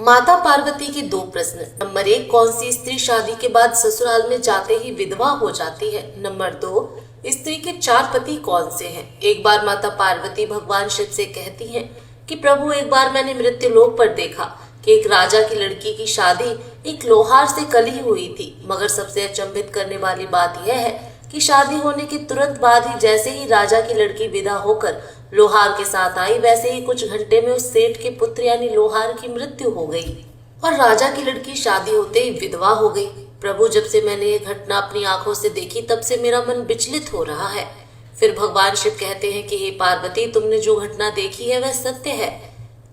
माता पार्वती के दो प्रश्न। नंबर 1, कौन सी स्त्री शादी के बाद ससुराल में जाते ही विधवा हो जाती है? नंबर 2, स्त्री के 4 पति कौन से हैं? एक बार माता पार्वती भगवान शिव से कहती हैं कि प्रभु, एक बार मैंने मृत्युलोक पर देखा कि एक राजा की लड़की की शादी एक लोहार से कल ही हुई थी। मगर सबसे अचंभित करने वाली बात यह है कि शादी होने के तुरंत बाद ही जैसे ही राजा की लड़की विदा होकर लोहार के साथ आई, वैसे ही कुछ घंटे में उस सेठ के पुत्र यानी लोहार की मृत्यु हो गई और राजा की लड़की शादी होते ही विधवा हो गई। प्रभु, जब से मैंने ये घटना अपनी आंखों से देखी तब से मेरा मन विचलित हो रहा है। फिर भगवान शिव कहते हैं कि हे पार्वती, तुमने जो घटना देखी है वह सत्य है।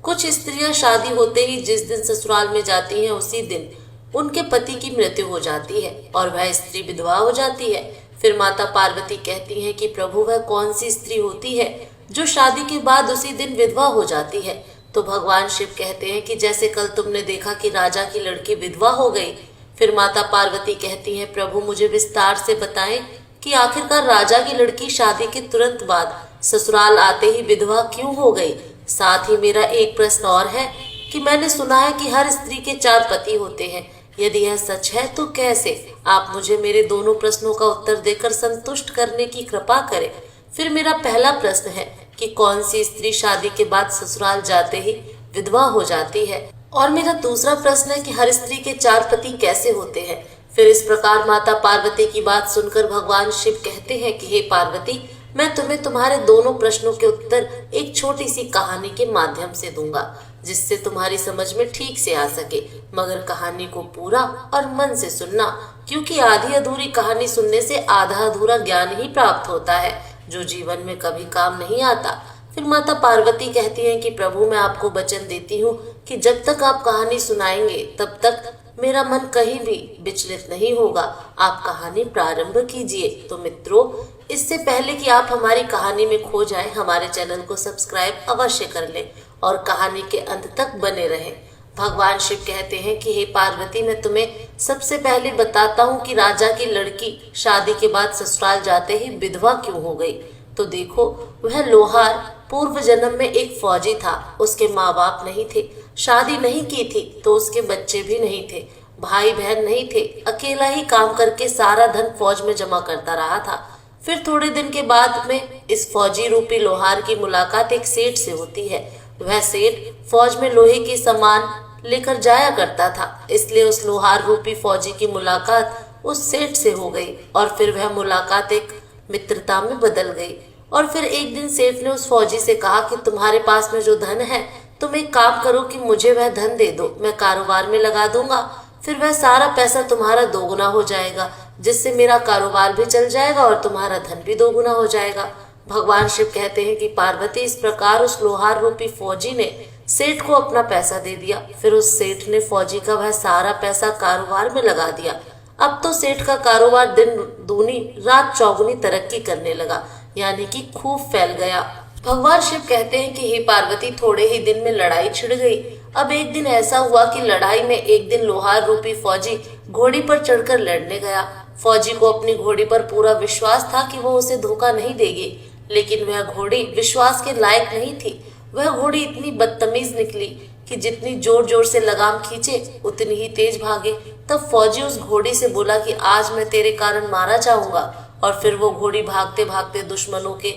कुछ स्त्रियां शादी होते ही जिस दिन ससुराल में जाती हैं उसी दिन उनके पति की मृत्यु हो जाती है और वह स्त्री विधवा हो जाती है। फिर माता पार्वती कहती हैं कि प्रभु, वह कौन सी स्त्री होती है जो शादी के बाद उसी दिन विधवा हो जाती है? तो भगवान शिव कहते हैं कि जैसे कल तुमने देखा कि राजा की लड़की विधवा हो गई। फिर माता पार्वती कहती हैं, प्रभु, मुझे विस्तार से बताएं कि आखिरकार राजा की लड़की शादी के तुरंत बाद ससुराल आते ही विधवा क्यों हो गई? साथ ही मेरा एक प्रश्न और है कि मैंने सुना है कि हर स्त्री के 4 पति होते हैं। यदि यह सच है तो कैसे? आप मुझे मेरे दोनों प्रश्नों का उत्तर देकर संतुष्ट करने की कृपा करें। फिर मेरा पहला प्रश्न है कि कौन सी स्त्री शादी के बाद ससुराल जाते ही विधवा हो जाती है, और मेरा दूसरा प्रश्न है कि हर स्त्री के 4 पति कैसे होते हैं। फिर इस प्रकार माता पार्वती की बात सुनकर भगवान शिव कहते हैं कि हे पार्वती, मैं तुम्हें तुम्हारे दोनों प्रश्नों के उत्तर एक छोटी सी कहानी के माध्यम से दूंगा, जिससे तुम्हारी समझ में ठीक से आ सके। मगर कहानी को पूरा और मन से सुनना, क्योंकि आधी अधूरी कहानी सुनने से आधा अधूरा ज्ञान ही प्राप्त होता है जो जीवन में कभी काम नहीं आता। फिर माता पार्वती कहती हैं कि प्रभु, मैं आपको वचन देती हूँ कि जब तक आप कहानी सुनाएंगे तब तक मेरा मन कहीं भी विचलित नहीं होगा। आप कहानी प्रारंभ कीजिए। तो मित्रों, इससे पहले कि आप हमारी कहानी में खो जाएं, हमारे चैनल को सब्सक्राइब अवश्य कर लें और कहानी के अंत तक बने रहें। भगवान शिव कहते हैं कि हे पार्वती, मैं तुम्हें सबसे पहले बताता हूँ कि राजा की लड़की शादी के बाद ससुराल जाते ही विधवा क्यों हो गई। तो देखो, वह लोहार पूर्व जन्म में एक फौजी था। उसके माँ बाप नहीं थे, शादी नहीं की थी तो उसके बच्चे भी नहीं थे, भाई बहन नहीं थे। अकेला ही काम करके सारा धन फौज में जमा करता रहा था। फिर थोड़े दिन के बाद में इस फौजी रूपी लोहार की मुलाकात एक सेठ से होती है। वह सेठ फौज में लोहे के सामान लेकर जाया करता था, इसलिए उस लोहार रूपी फौजी की मुलाकात उस सेठ से हो गई और फिर वह मुलाकात एक मित्रता में बदल गई। और फिर एक दिन सेठ ने उस फौजी से कहा कि तुम्हारे पास में जो धन है, तुम एक काम करो कि मुझे वह धन दे दो, मैं कारोबार में लगा दूंगा। फिर वह सारा पैसा तुम्हारा दोगुना हो जाएगा, जिससे मेरा कारोबार भी चल जाएगा और तुम्हारा धन भी दोगुना हो जाएगा। भगवान शिव कहते हैं कि पार्वती, इस प्रकार उस लोहार रूपी फौजी ने सेठ को अपना पैसा दे दिया। फिर उस सेठ ने फौजी का वह सारा पैसा कारोबार में लगा दिया। अब तो सेठ का कारोबार दिन दूनी रात चौगुनी तरक्की करने लगा, यानी कि खूब फैल गया। भगवान शिव कहते हैं कि हे पार्वती, थोड़े ही दिन में लड़ाई छिड़ गई। अब एक दिन ऐसा हुआ कि लड़ाई में एक दिन लोहार रूपी फौजी घोड़ी पर चढ़कर लड़ने गया। फौजी को अपनी घोड़ी पर पूरा विश्वास था कि वो उसे धोखा नहीं देगी, लेकिन वह घोड़ी विश्वास के लायक नहीं थी। वह घोड़ी इतनी बदतमीज निकली कि जितनी जोर जोर से लगाम खींचे उतनी ही तेज भागे। तब फौजी उस घोड़ी से बोला कि आज मैं तेरे कारण मारा जाऊंगा। और फिर वो घोड़ी भागते भागते दुश्मनों के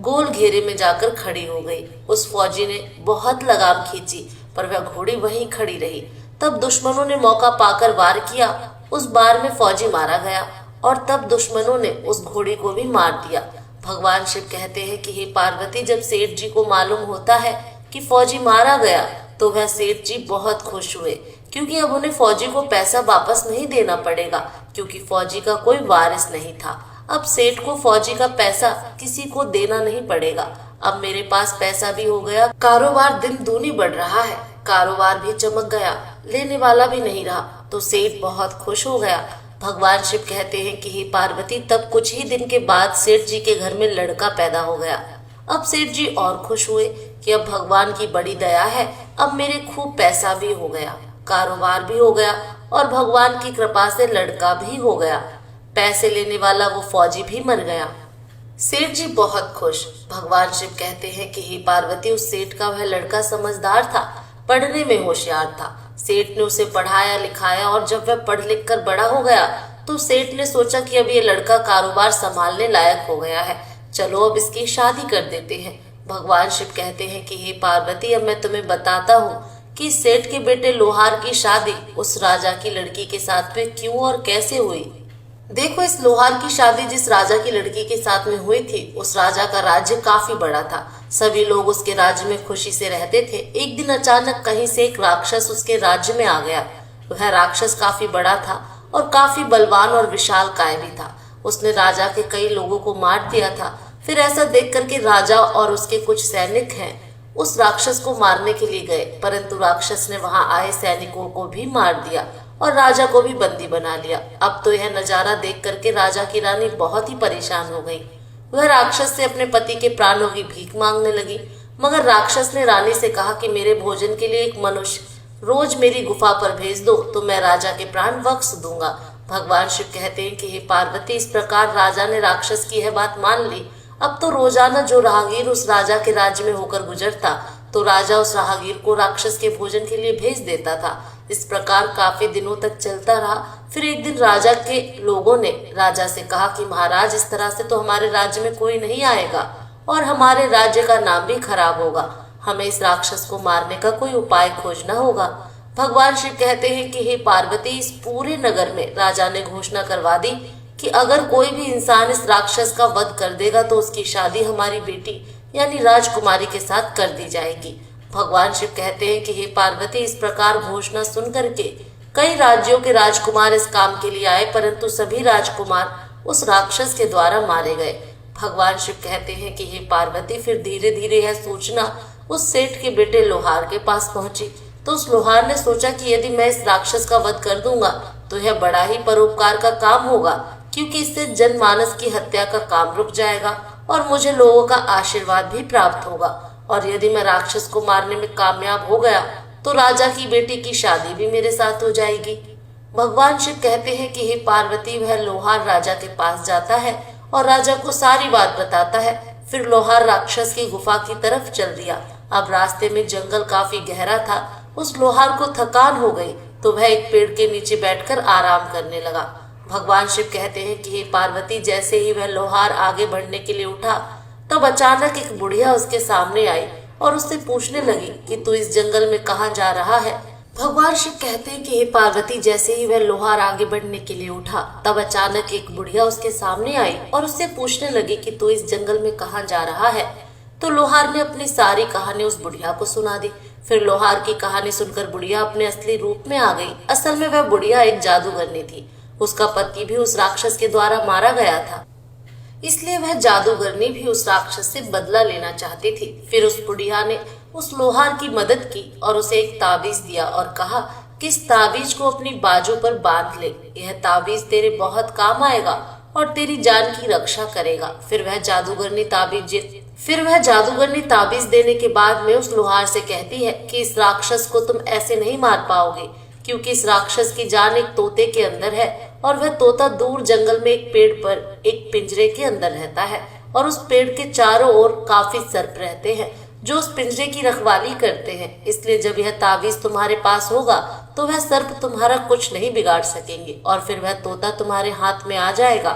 गोल घेरे में जाकर खड़ी हो गई। उस फौजी ने बहुत लगाम खींची पर वह घोड़ी वहीं खड़ी रही। तब दुश्मनों ने मौका पाकर वार किया। उस बार में फौजी मारा गया और तब दुश्मनों ने उस घोड़ी को भी मार दिया। भगवान शिव कहते हैं कि हे पार्वती, जब सेठ जी को मालूम होता है कि फौजी मारा गया तो वह सेठ जी बहुत खुश हुए, क्योंकि अब उन्हें फौजी को पैसा वापस नहीं देना पड़ेगा, क्योंकि फौजी का कोई वारिस नहीं था। अब सेठ को फौजी का पैसा किसी को देना नहीं पड़ेगा। अब मेरे पास पैसा भी हो गया, कारोबार दिन दूनी बढ़ रहा है, कारोबार भी चमक गया, लेने वाला भी नहीं रहा। तो सेठ बहुत खुश हो गया। भगवान शिव कहते हैं कि हे पार्वती, तब कुछ ही दिन के बाद सेठ जी के घर में लड़का पैदा हो गया। अब सेठ जी और खुश हुए कि अब भगवान की बड़ी दया है, अब मेरे खूब पैसा भी हो गया, कारोबार भी हो गया और भगवान की कृपा से लड़का भी हो गया। पैसे लेने वाला वो फौजी भी मर गया। सेठ जी बहुत खुश। भगवान शिव कहते हैं कि हे पार्वती, उस सेठ का वह लड़का समझदार था, पढ़ने में होशियार था, सेठ ने उसे पढ़ाया लिखाया और जब वह पढ़ लिख कर बड़ा हो गया तो सेठ ने सोचा कि अब ये लड़का कारोबार संभालने लायक हो गया है, चलो अब इसकी शादी कर देते हैं। भगवान शिव कहते हैं कि हे पार्वती, अब मैं तुम्हें बताता हूँ कि सेठ के बेटे लोहार की शादी उस राजा की लड़की के साथ में क्यों और कैसे हुई। देखो, इस लोहार की शादी जिस राजा की लड़की के साथ में हुई थी उस राजा का राज्य काफी बड़ा था। सभी लोग उसके राज्य में खुशी से रहते थे। एक दिन अचानक कहीं से एक राक्षस उसके राज्य में आ गया। वह राक्षस काफी बड़ा था और काफी बलवान और विशालकाय भी था। उसने राजा के कई लोगों को मार दिया था। फिर ऐसा देख करके राजा और उसके कुछ सैनिक हैं उस राक्षस को मारने के लिए गए, परंतु राक्षस ने वहां आए सैनिकों को भी मार दिया और राजा को भी बंदी बना लिया। अब तो यह नजारा देख करके राजा की रानी बहुत ही परेशान हो गई। वह राक्षस से अपने पति के प्राणों की भीख मांगने लगी, मगर राक्षस ने रानी से कहा कि मेरे भोजन के लिए एक मनुष्य रोज मेरी गुफा पर भेज दो तो मैं राजा के प्राण बख्श दूंगा। भगवान शिव कहते हैं कि हे पार्वती, इस प्रकार राजा ने राक्षस की यह बात मान ली। अब तो रोजाना जो राहगीर उस राजा के राज्य में होकर गुजरता तो राजा उस राहगीर को राक्षस के भोजन के लिए भेज देता था। इस प्रकार काफी दिनों तक चलता रहा। फिर एक दिन राजा के लोगों ने राजा से कहा कि महाराज, इस तरह से तो हमारे राज्य में कोई नहीं आएगा और हमारे राज्य का नाम भी खराब होगा। हमें इस राक्षस को मारने का कोई उपाय खोजना होगा। भगवान शिव कहते हैं कि हे पार्वती, इस पूरे नगर में राजा ने घोषणा करवा दी कि अगर कोई भी इंसान इस राक्षस का वध कर देगा तो उसकी शादी हमारी बेटी यानी राजकुमारी के साथ कर दी जाएगी। भगवान शिव कहते हैं कि हे पार्वती, इस प्रकार घोषणा सुन करके कई राज्यों के राजकुमार इस काम के लिए आए, परंतु सभी राजकुमार उस राक्षस के द्वारा मारे गए। भगवान शिव कहते हैं कि हे पार्वती, फिर धीरे धीरे यह सूचना उस सेठ के बेटे लोहार के पास पहुंची। तो उस लोहार ने सोचा कि यदि मैं इस राक्षस का वध कर दूंगा तो यह बड़ा ही परोपकार का काम होगा, क्योंकि इससे जनमानस की हत्या का काम रुक जाएगा और मुझे लोगों का आशीर्वाद भी प्राप्त होगा। और यदि मैं राक्षस को मारने में कामयाब हो गया तो राजा की बेटी की शादी भी मेरे साथ हो जाएगी। भगवान शिव कहते हैं कि हे पार्वती, वह लोहार राजा के पास जाता है और राजा को सारी बात बताता है। फिर लोहार राक्षस की गुफा की तरफ चल दिया। अब रास्ते में जंगल काफी गहरा था। उस लोहार को थकान हो गई तो वह एक पेड़ के नीचे बैठकर आराम करने लगा। भगवान शिव कहते हैं कि हे पार्वती, जैसे ही वह लोहार आगे बढ़ने के लिए उठा तब अचानक एक बुढ़िया उसके सामने आई और उससे पूछने लगी कि तू इस जंगल में कहाँ जा रहा है। भगवान शिव कहते हैं कि हे पार्वती, जैसे ही वह लोहार आगे बढ़ने के लिए उठा तब अचानक एक बुढ़िया उसके सामने आई और उससे पूछने लगी कि तू इस जंगल में कहाँ जा रहा है। तो लोहार ने अपनी सारी कहानी उस बुढ़िया को सुना दी। फिर लोहार की कहानी सुनकर बुढ़िया अपने असली रूप में आ गई। असल में वह बुढ़िया एक जादूगरनी थी। उसका पति भी उस राक्षस के द्वारा मारा गया था, इसलिए वह जादूगरनी भी उस राक्षस से बदला लेना चाहती थी। फिर उस बुढ़िया ने उस लोहार की मदद की और उसे एक ताबीज दिया और कहा कि इस ताबीज को अपनी बाजू पर बांध ले, यह ताबीज तेरे बहुत काम आएगा और तेरी जान की रक्षा करेगा। फिर वह जादूगरनी ताबीज देने के बाद में उस लोहार से कहती है कि इस राक्षस को तुम ऐसे नहीं मार पाओगे, क्योंकि इस राक्षस की जान एक तोते के अंदर है और वह तोता दूर जंगल में एक पेड़ पर एक पिंजरे के अंदर रहता है और उस पेड़ के चारों ओर काफी सर्प रहते हैं जो उस पिंजरे की रखवाली करते हैं। इसलिए जब यह ताबीज तुम्हारे पास होगा तो वह सर्प तुम्हारा कुछ नहीं बिगाड़ सकेंगे और फिर वह तोता तुम्हारे हाथ में आ जाएगा।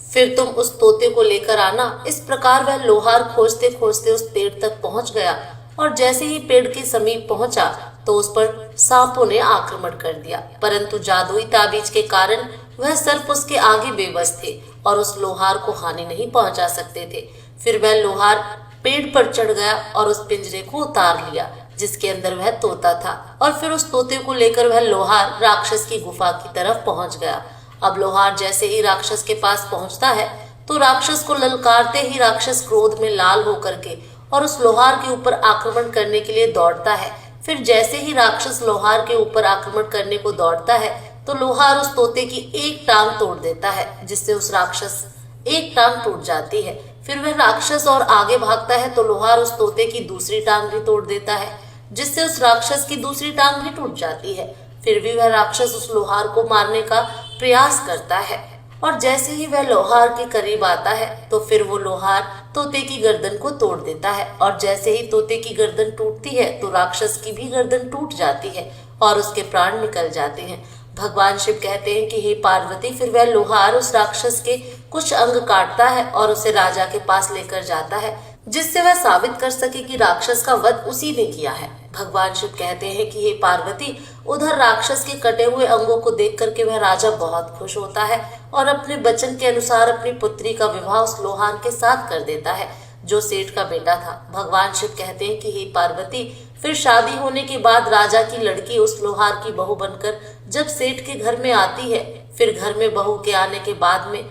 फिर तुम उस तोते को लेकर आना। इस प्रकार वह लोहार खोजते खोजते उस पेड़ तक पहुंच गया और जैसे ही पेड़ के समीप पहुंचा तो उस पर सांपों ने आक्रमण कर दिया, परंतु जादुई ताबीज के कारण वह सर्प उसके आगे बेबस थे और उस लोहार को हानि नहीं पहुंचा सकते थे। फिर वह लोहार पेड़ पर चढ़ गया और उस पिंजरे को उतार लिया जिसके अंदर वह तोता था और फिर उस तोते को लेकर वह लोहार राक्षस की गुफा की तरफ पहुंच गया। अब लोहार जैसे ही राक्षस के पास पहुंचता है तो राक्षस को ललकारते ही राक्षस क्रोध में लाल होकर के और उस लोहार के ऊपर आक्रमण करने के लिए दौड़ता है। फिर जैसे ही राक्षस लोहार के ऊपर आक्रमण करने को दौड़ता है तो लोहार उस तोते की एक टांग तोड़ देता है, जिससे उस राक्षस एक टांग टूट जाती है। फिर वह राक्षस और आगे भागता है तो लोहार उस तोते की दूसरी टांग भी तोड़ देता है, जिससे उस राक्षस की दूसरी टांग भी टूट जाती है। फिर भी वह राक्षस उस लोहार को मारने का प्रयास करता है और जैसे ही वह लोहार के करीब आता है तो फिर वो लोहार तोते की गर्दन को तोड़ देता है और जैसे ही तोते की गर्दन टूटती है तो राक्षस की भी गर्दन टूट जाती है और उसके प्राण निकल जाते हैं। भगवान शिव कहते हैं कि हे पार्वती, फिर वह लोहार उस राक्षस के कुछ अंग काटता है और उसे राजा के पास लेकर जाता है, जिससे वह साबित कर सके कि राक्षस का वध उसी ने किया है। भगवान शिव कहते हैं कि हे पार्वती, उधर राक्षस के कटे हुए अंगों को देख करके वह राजा बहुत खुश होता है और अपने वचन के अनुसार अपनी पुत्री का विवाह उस लोहार के साथ कर देता है जो सेठ का बेटा था। भगवान शिव कहते हैं कि हे पार्वती, फिर शादी होने के बाद राजा की लड़की उस लोहार की बहू बनकर जब सेठ के घर में आती है, फिर घर में बहू के आने के बाद में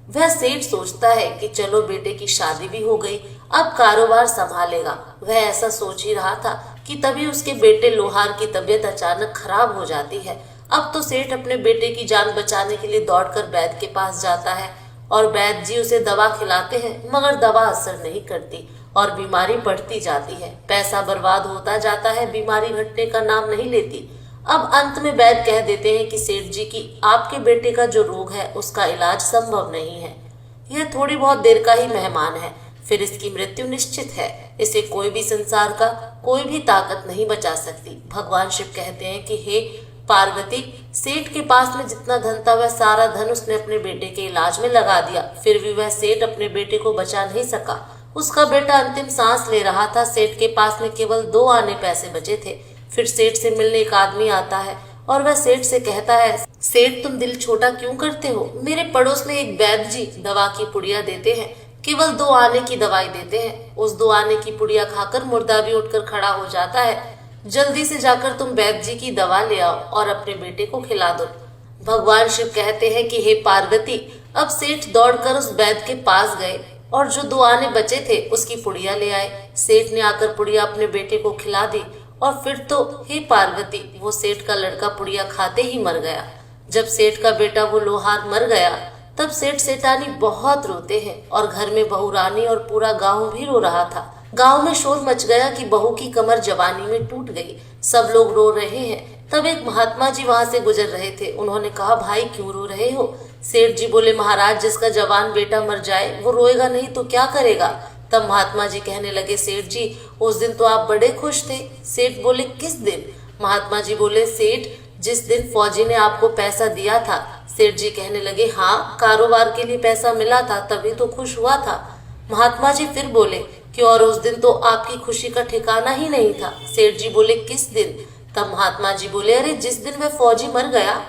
वह सेठ सोचता है कि चलो बेटे की शादी भी हो गई, अब कारोबार संभालेगा। वह ऐसा सोच ही रहा था कि तभी उसके बेटे लोहार की तबीयत अचानक खराब हो जाती है। अब तो सेठ अपने बेटे की जान बचाने के लिए दौड़कर वैद्य के पास जाता है और वैद्य जी उसे दवा खिलाते हैं, मगर दवा असर नहीं करती और बीमारी बढ़ती जाती है। पैसा बर्बाद होता जाता है, बीमारी घटने का नाम नहीं लेती। अब अंत में वैद्य कह देते हैं कि सेठ जी की आपके बेटे का जो रोग है उसका इलाज संभव नहीं है, यह थोड़ी बहुत देर का ही मेहमान है, फिर इसकी मृत्यु निश्चित है। इसे कोई भी संसार का कोई भी ताकत नहीं बचा सकती। भगवान शिव कहते हैं कि हे पार्वती, सेठ के पास में जितना धन था वह सारा धन उसने अपने बेटे के इलाज में लगा दिया, फिर भी वह सेठ अपने बेटे को बचा नहीं सका। उसका बेटा अंतिम सांस ले रहा था, सेठ के पास में केवल 2 आने पैसे बचे थे। फिर सेठ से मिलने एक आदमी आता है और वह सेठ से कहता है, सेठ तुम दिल छोटा क्यों करते हो? मेरे पड़ोस में एक वैद्य जी दवा की पुड़िया देते हैं, केवल 2 आने की दवाई देते हैं। उस 2 आने की पुड़िया खाकर मुर्दा भी उठकर खड़ा हो जाता है। जल्दी से जाकर तुम वैद्य जी की दवा ले आओ और अपने बेटे को खिला दो। भगवान शिव कहते हैं कि हे पार्वती, अब सेठ दौड़कर उस वैद्य के पास गए और जो 2 आने बचे थे उसकी पुड़िया ले आए। सेठ ने आकर पुड़िया अपने बेटे को खिला दी और फिर तो हे पार्वती, वो सेठ का लड़का पुड़िया खाते ही मर गया। जब सेठ का बेटा वो लोहार मर गया तब सेठ सेठानी बहुत रोते हैं और घर में बहू रानी और पूरा गांव भी रो रहा था। गांव में शोर मच गया कि बहू की कमर जवानी में टूट गई, सब लोग रो रहे हैं। तब एक महात्मा जी वहां से गुजर रहे थे। उन्होंने कहा, भाई क्यों रो रहे हो? सेठ जी बोले, महाराज जिसका जवान बेटा मर जाए वो रोएगा नहीं तो क्या करेगा? तब महात्मा जी कहने लगे, सेठ जी उस दिन तो आप बड़े खुश थे। सेठ बोले, किस दिन? महात्मा जी बोले, सेठ जिस दिन फौजी ने आपको पैसा दिया था। सेठ जी कहने लगे, हाँ कारोबार के लिए पैसा मिला था तभी तो खुश हुआ था। महात्मा जी फिर बोले कि और उस दिन तो आपकी खुशी का ठिकाना ही नहीं था। सेठ जी बोले, किस दिन? तब महात्मा जी बोले, अरे जिस दिन वह फौजी मर गया।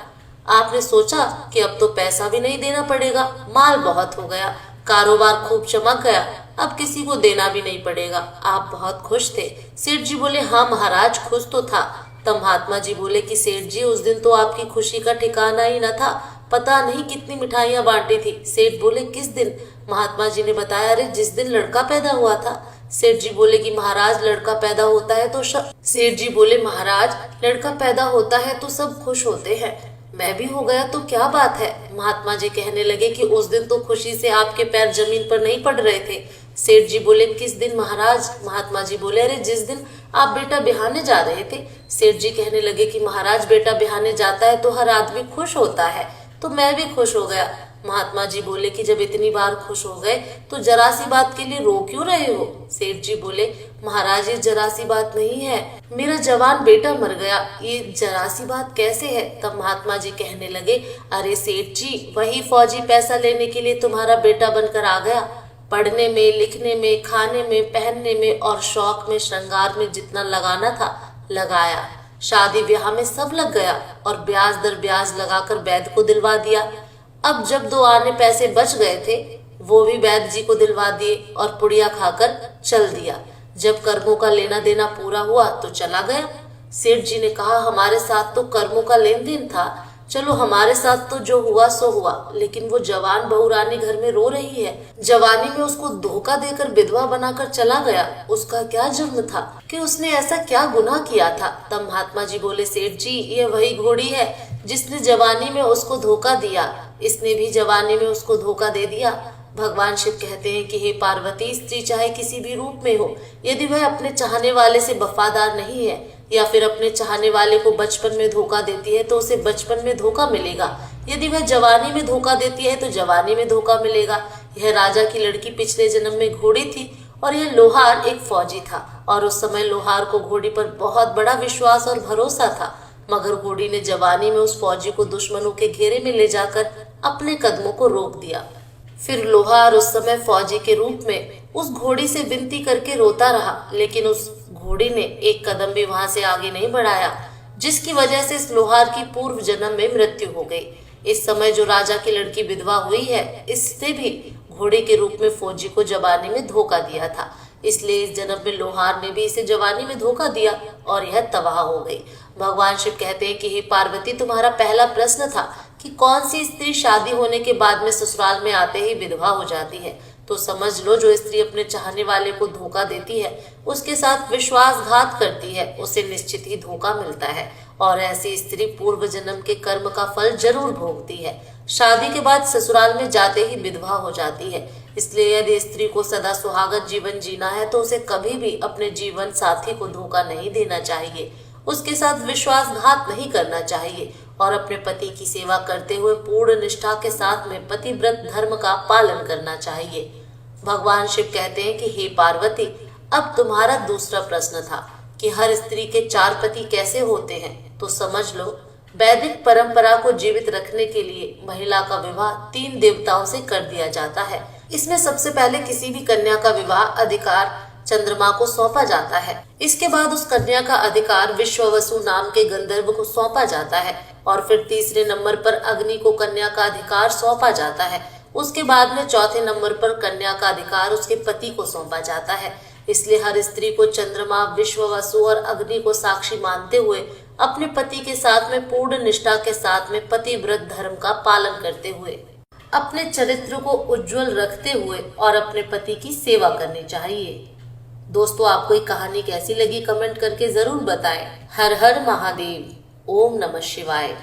आपने सोचा कि अब तो पैसा भी नहीं देना पड़ेगा, माल बहुत हो गया, कारोबार खूब चमक गया, अब किसी को देना भी नहीं पड़ेगा, आप बहुत खुश थे। सेठ जी बोले, हाँ महाराज खुश तो था। तब महात्मा जी बोले कि सेठ जी उस दिन तो आपकी खुशी का ठिकाना ही न था, पता नहीं कितनी मिठाइयां बांटी थी। सेठ बोले, किस दिन? महात्मा जी ने बताया, अरे जिस दिन लड़का पैदा हुआ था। सेठ जी बोले कि महाराज लड़का पैदा होता है तो सेठ जी बोले, महाराज लड़का पैदा होता है तो सब खुश होते हैं, मैं भी हो गया तो क्या बात है? महात्मा जी कहने लगे कि उस दिन तो खुशी से आपके पैर जमीन पर नहीं पड़ रहे थे। सेठ जी बोले, किस दिन महाराज? महात्मा जी बोले, अरे जिस दिन आप बेटा बिहाने जा रहे थे। सेठ जी कहने लगे कि महाराज बेटा बिहाने जाता है तो हर आदमी खुश होता है, तो मैं भी खुश हो गया। महात्मा जी बोले कि जब इतनी बार खुश हो गए तो जरा सी बात के लिए रो क्यों रहे हो? सेठ जी बोले, महाराज ये जरा सी बात नहीं है, मेरा जवान बेटा मर गया, ये जरा सी बात कैसे है? तब महात्मा जी कहने लगे, अरे सेठ जी वही फौजी पैसा लेने के लिए तुम्हारा बेटा बनकर आ गया। पढ़ने में, लिखने में, खाने में, पहनने में और शौक में, श्रृंगार में जितना लगाना था लगाया, शादी ब्याह में सब लग गया और ब्याज दर ब्याज लगाकर वैद्य को दिलवा दिया। अब जब 2 आने पैसे बच गए थे वो भी वैद्य जी को दिलवा दिए और पुड़िया खाकर चल दिया। जब कर्मों का लेना देना पूरा हुआ तो चला गया। सेठ जी ने कहा, हमारे साथ तो कर्मों का लेन देन था, चलो हमारे साथ तो जो हुआ सो हुआ, लेकिन वो जवान बहू रानी घर में रो रही है, जवानी में उसको धोखा देकर विधवा बनाकर चला गया, उसका क्या जुर्म था कि उसने ऐसा क्या गुनाह किया था? तब महात्मा जी बोले, सेठ जी ये वही घोड़ी है जिसने जवानी में उसको धोखा दिया, इसने भी जवानी में उसको धोखा दे दिया। भगवान शिव कहते हैं कि हे पार्वती, स्त्री चाहे किसी भी रूप में हो, यदि वह अपने चाहने वाले से वफादार नहीं है या फिर अपने चाहने वाले को बचपन में धोखा देती है तो उसे बचपन में धोखा मिलेगा, यदि वह जवानी में धोखा देती है तो जवानी में धोखा मिलेगा। यह राजा की लड़की पिछले जन्म में घोड़ी थी और यह लोहार एक फौजी था और उस समय लोहार को घोड़ी पर बहुत बड़ा विश्वास और भरोसा था। मगर घोड़ी ने जवानी में उस फौजी को दुश्मनों के घेरे में ले जाकर अपने कदमों को रोक दिया। फिर लोहार उस समय फौजी के रूप में उस घोड़ी से विनती करके रोता रहा, लेकिन उस घोड़ी ने एक कदम भी वहां से आगे नहीं बढ़ाया, जिसकी वजह से इस लोहार की पूर्व जन्म में मृत्यु हो गई। इस समय जो राजा की लड़की विधवा हुई है, इससे भी घोड़े के रूप में फौजी को जवानी में धोखा दिया था, इसलिए इस जन्म में लोहार ने भी इसे जवानी में धोखा दिया और यह तबाह हो गई। भगवान शिव कहते हैं कि हे पार्वती, तुम्हारा पहला प्रश्न था कि कौन सी स्त्री शादी होने के बाद में ससुराल में आते ही विधवा हो जाती है। तो समझ लो, जो स्त्री अपने चाहने वाले को धोखा देती है, उसके साथ विश्वासघात करती है, उसे निश्चित ही धोखा मिलता है और ऐसी स्त्री पूर्व जन्म के कर्म का फल जरूर भोगती है। शादी के बाद ससुराल में जाते ही विधवा हो जाती है। इसलिए यदि स्त्री को सदा सुहागन जीवन जीना है तो उसे कभी भी अपने जीवन साथी को धोखा नहीं देना चाहिए, उसके साथ विश्वासघात नहीं करना चाहिए और अपने पति की सेवा करते हुए पूर्ण निष्ठा के साथ में पतिव्रत धर्म का पालन करना चाहिए। भगवान शिव कहते हैं कि हे पार्वती, अब तुम्हारा दूसरा प्रश्न था कि हर स्त्री के 4 पति कैसे होते हैं। तो समझ लो, वैदिक परंपरा को जीवित रखने के लिए महिला का विवाह 3 देवताओं से कर दिया जाता है। इसमें सबसे पहले किसी भी कन्या का विवाह अधिकार चंद्रमा को सौंपा जाता है। इसके बाद उस कन्या का अधिकार विश्ववसु नाम के गंधर्व को सौंपा जाता है और फिर तीसरे नंबर पर अग्नि को कन्या का अधिकार सौंपा जाता है। उसके बाद में चौथे नंबर पर कन्या का अधिकार उसके पति को सौंपा जाता है। इसलिए हर स्त्री को चंद्रमा, विश्ववसु और अग्नि को साक्षी मानते हुए अपने पति के साथ में पूर्ण निष्ठा के साथ में पतिव्रत धर्म का पालन करते हुए अपने चरित्र को उज्जवल रखते हुए और अपने पति की सेवा करनी चाहिए। दोस्तों, आपको ये कहानी कैसी लगी कमेंट करके जरूर बताएं। हर हर महादेव। ओम नमः शिवाय।